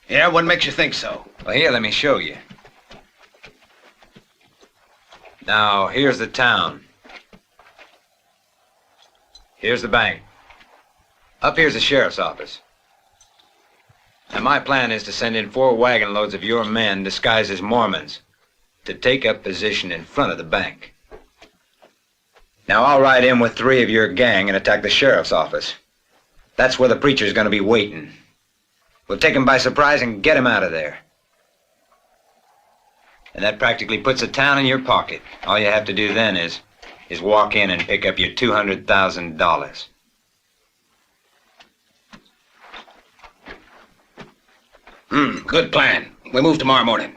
Yeah, what makes you think so? Well, here, let me show you. Now, here's the town. Here's the bank. Up here's the sheriff's office. And my plan is to send in 4 wagon loads of your men disguised as Mormons to take up position in front of the bank. Now, I'll ride in with 3 of your gang and attack the sheriff's office. That's where the preacher's gonna be waiting. We'll take him by surprise and get him out of there. And that practically puts a town in your pocket. All you have to do then is walk in and pick up your $200,000. Good plan. We move tomorrow morning.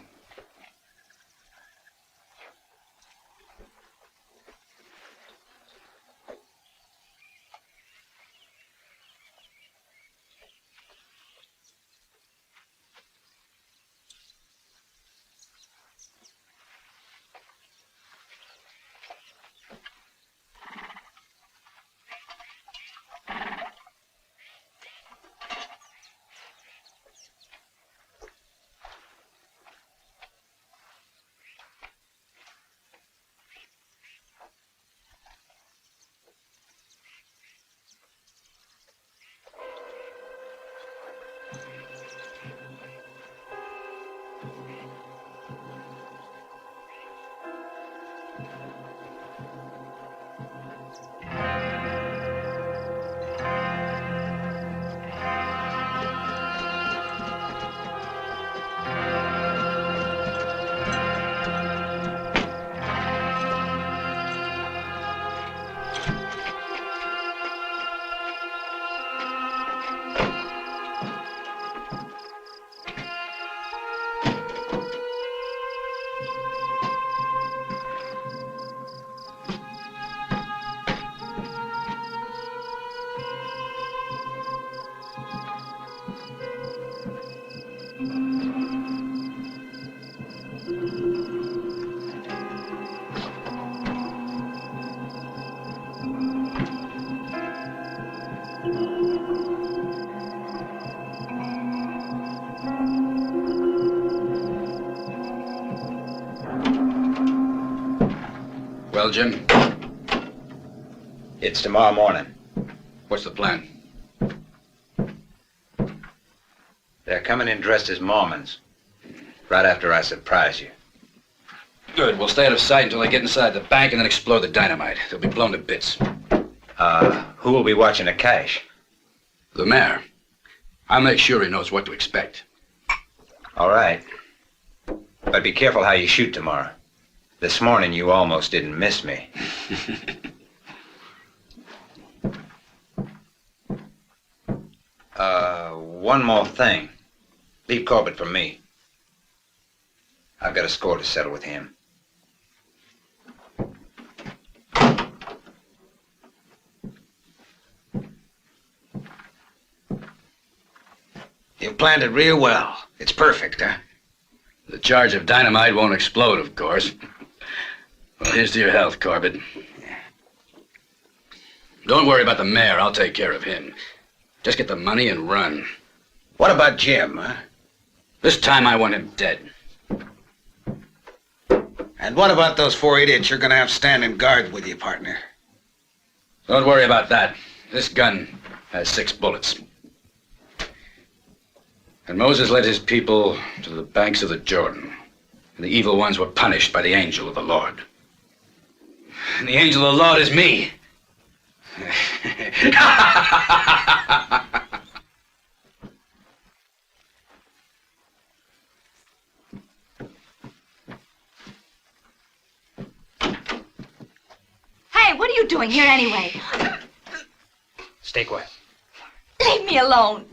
Well, Jim? It's tomorrow morning. What's the plan? They're coming in dressed as Mormons. Right after I surprise you. Good. We'll stay out of sight until they get inside the bank and then explode the dynamite. They'll be blown to bits. Who will be watching the cash? The mayor. I'll make sure he knows what to expect. All right. But be careful how you shoot tomorrow. This morning, you almost didn't miss me. One more thing. Leave Corbett for me. I've got a score to settle with him. You've planned it real well. It's perfect, huh? The charge of dynamite won't explode, of course. Well, here's to your health, Corbett. Don't worry about the mayor. I'll take care of him. Just get the money and run. What about Jim, huh? This time I want him dead. And what about those 4 idiots you're gonna have standing guard with you, partner? Don't worry about that. This gun has 6 bullets. And Moses led his people to the banks of the Jordan. And the evil ones were punished by the angel of the Lord. And the angel of the Lord is me. Hey, what are you doing here anyway? Stay quiet. Leave me alone.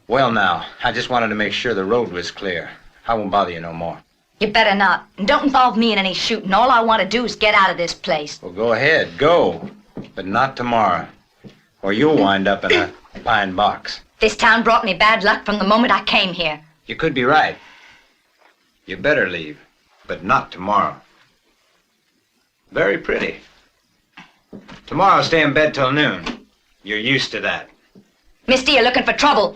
Well, now, I just wanted to make sure the road was clear. I won't bother you no more. You better not. And don't involve me in any shooting. All I want to do is get out of this place. Well, go ahead, go. But not tomorrow. Or you'll wind up in a pine box. This town brought me bad luck from the moment I came here. You could be right. You better leave. But not tomorrow. Very pretty. Tomorrow, stay in bed till noon. You're used to that. Misty, you're looking for trouble.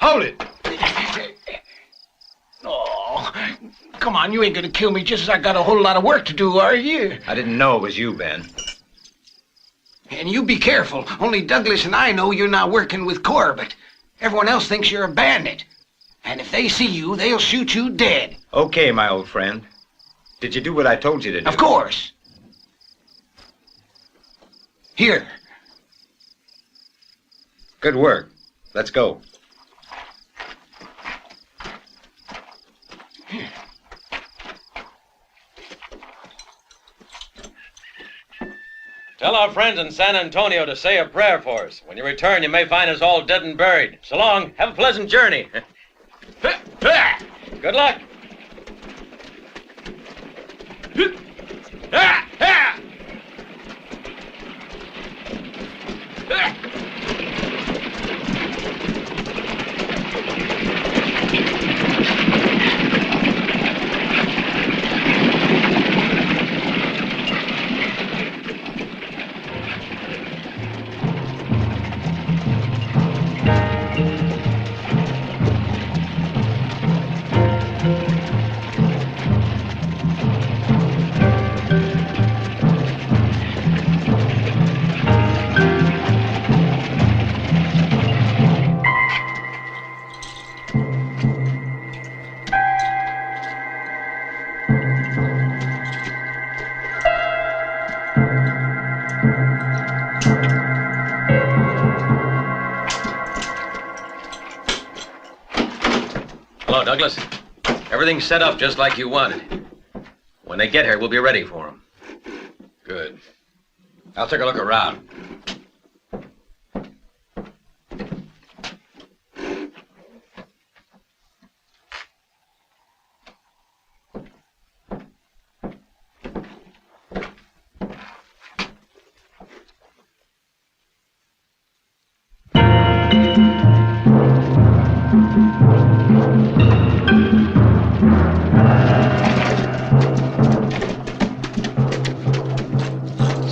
Hold it! Oh, come on, you ain't gonna kill me just as I got a whole lot of work to do, are you? I didn't know it was you, Ben. And you be careful. Only Douglas and I know you're not working with Corbett. Everyone else thinks you're a bandit. And if they see you, they'll shoot you dead. Okay, my old friend. Did you do what I told you to do? Of course. Here. Good work. Let's go. Tell our friends in San Antonio to say a prayer for us. When you return, you may find us all dead and buried. So long. Have a pleasant journey. Good luck. Hello, Douglas. Everything's set up just like you wanted. When they get here, we'll be ready for them. Good. I'll take a look around.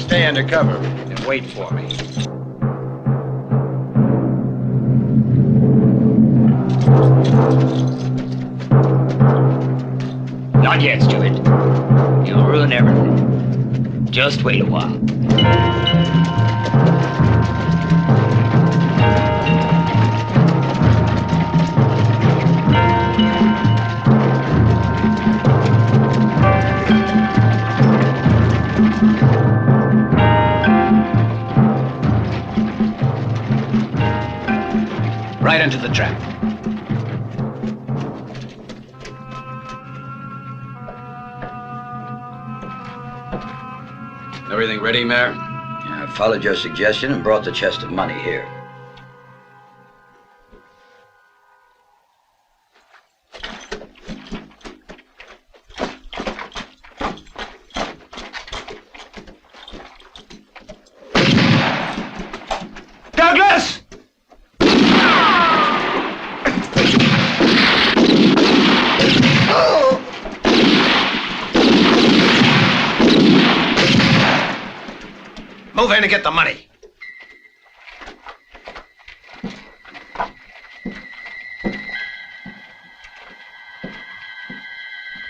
Stay under cover and wait for me. Not yet, Stuart. You'll ruin everything. Just wait a while. Right into the trap. Everything ready, Mayor? Yeah, I followed your suggestion and brought the chest of money here. Douglas! Move in and get the money.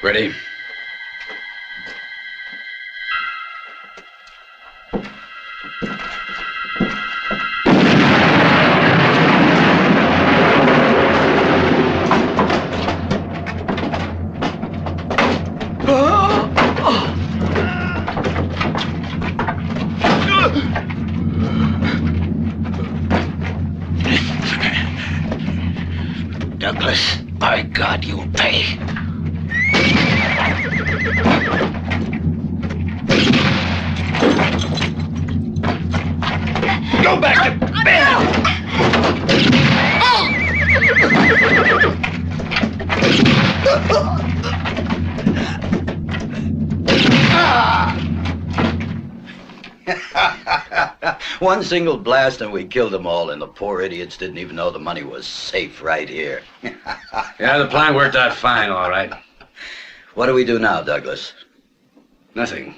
Ready? Douglas, by God, you'll pay. Go back to bed! One single blast and we killed them all, and the poor idiots didn't even know the money was safe right here. Yeah, the plan worked out fine, all right. What do we do now, Douglas? Nothing.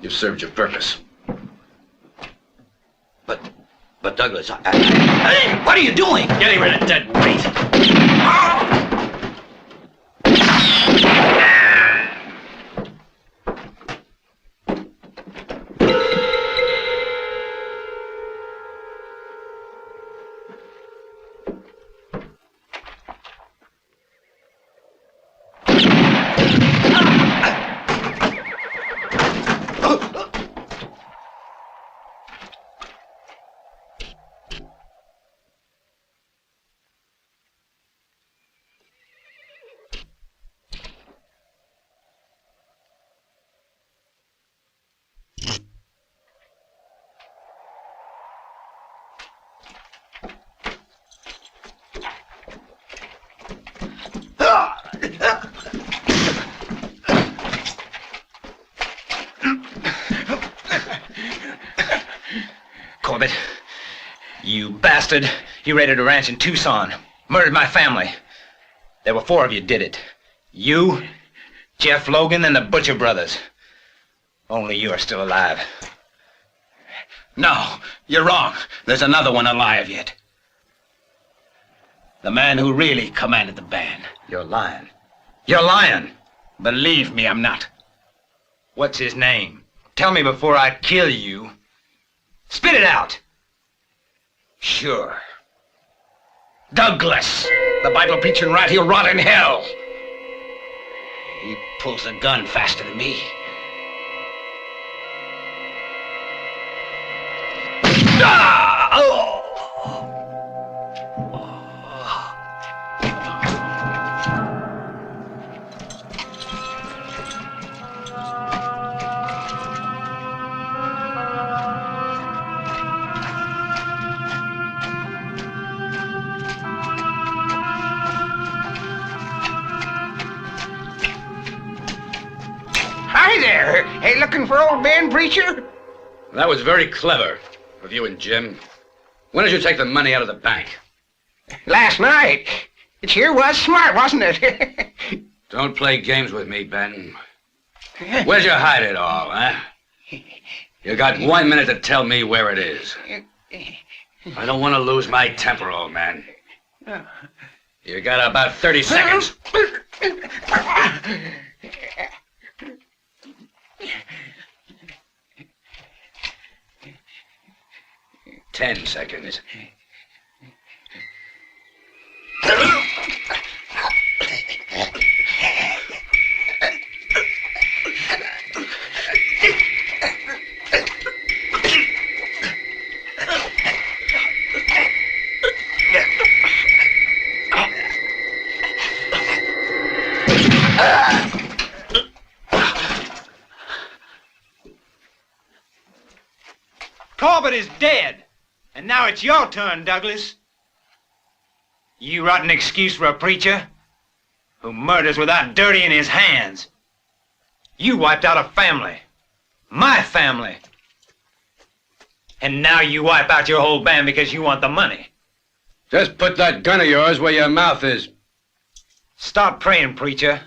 You've served your purpose. But Douglas, Hey, what are you doing? Getting rid of dead weight. Corbett. You bastard. You raided a ranch in Tucson. Murdered my family. There were 4 of you did it. You, Jeff Logan, and the Butcher brothers. Only you are still alive. No, you're wrong. There's another one alive yet. The man who really commanded the band. You're lying. You're lying. Believe me, I'm not. What's his name? Tell me before I kill you. Spit it out. Sure. Douglas, the Bible preaching rat, he'll rot in hell. He pulls a gun faster than me. Ah! Oh! Hi there. Hey, looking for old Ben Preacher? That was very clever of you and Jim. When did you take the money out of the bank? Last night. It sure was smart, wasn't it? Don't play games with me, Ben. Where'd you hide it all, huh? You got 1 minute to tell me where it is. I don't want to lose my temper, old man. You got about 30 seconds. 10 seconds. Corbett is dead. And now it's your turn, Douglas. You rotten excuse for a preacher who murders without dirty in his hands. You wiped out a family. My family. And now you wipe out your whole band because you want the money. Just put that gun of yours where your mouth is. Stop praying, preacher.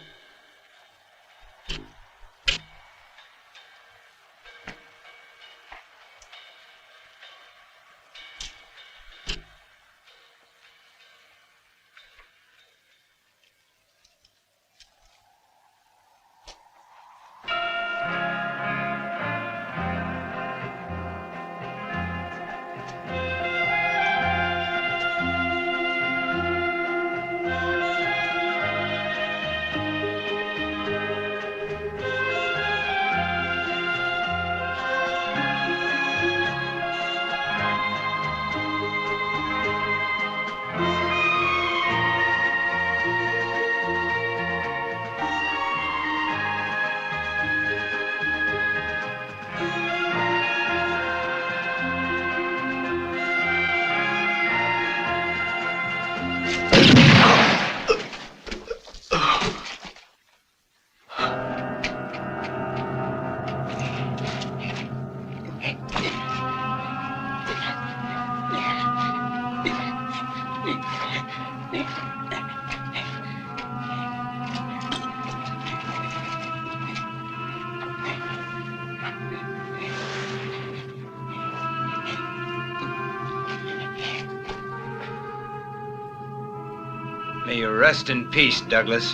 May you rest in peace, Douglas.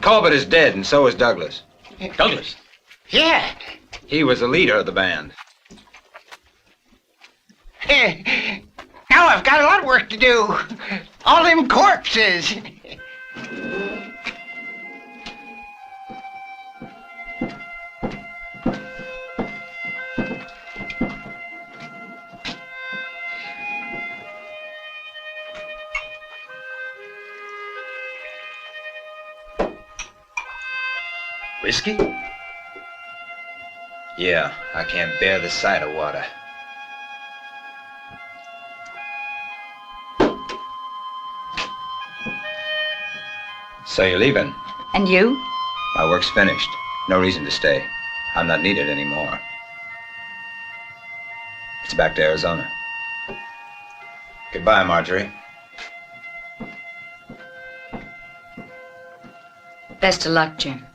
Corbett is dead, and so is Douglas. Douglas? Yeah. He was the leader of the band. Now I've got a lot of work to do. All them corpses. Whiskey? Yeah, I can't bear the sight of water. So you're leaving? And you? My work's finished. No reason to stay. I'm not needed anymore. It's back to Arizona. Goodbye, Marjorie. Best of luck, Jim.